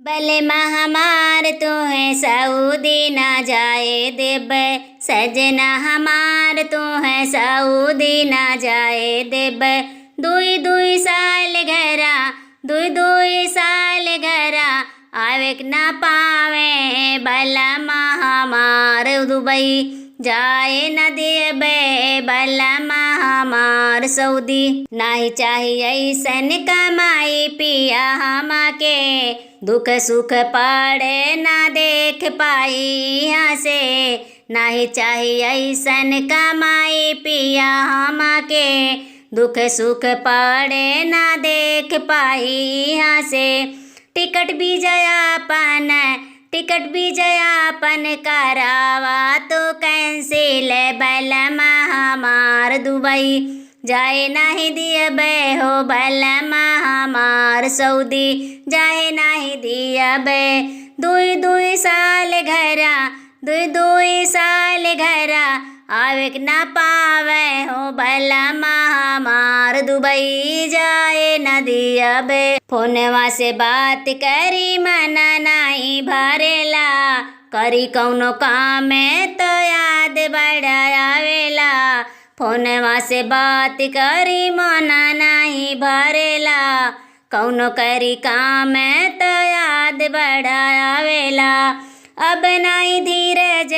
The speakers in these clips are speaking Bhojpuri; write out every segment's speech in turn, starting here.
भले हमार तो है सऊदी ना जाए देबै, सजना हमार तो है सऊदी ना जाए देबै। दुई दुई साल घरा, दुई दुई साल घरा, आवेक ना पावे भला हमार दुबई जाए न देबै भला हमार सऊदी। नाही चाहिए ऐसन कमाई पिया हमाके, दुख सुख पड़े ना देख पाई यहाँ से। नहीं चाहिए ऐसन कमाई पिया हमाके, दुख सुख पड़े ना देख पाई यहाँ से। टिकट भी जयापन, टिकट भी जयापन करावा तो कैंसिल भला हमार दुबई जाए नहीं दियबै हो भला हमार सऊदी जाए नहीं दियबै। दुई दुई साल घरा, दुई दुई साल घरा, आवेक ना पावे हो भला हमार दुबई जाए न दियबै। फोनवा से बात करी मना नहीं भरेला, करी कौनो काम तो याद बड़ा आवेला। फोनवा से बात करी मना नहीं भरेला, कौनो करी काम तो याद बड़ा आवेला। अब नहीं धीरज,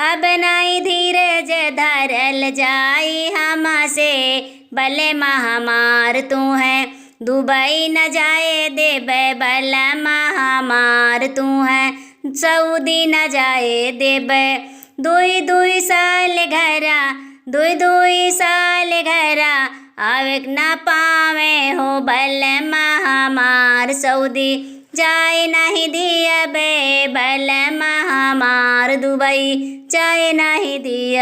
अब नहीं धीरज धरल जाई हमसे, भले हमार तू है दुबई न जाए देबै भला हमार तू है सऊदी न जाए देबै। दुई दुई साल घरा, दुई दुई साल घरा, आवेक ना पावे हो भला हमार सऊदी जाए नहीं दियबै भला हमार दुबई जाए नहीं दिया।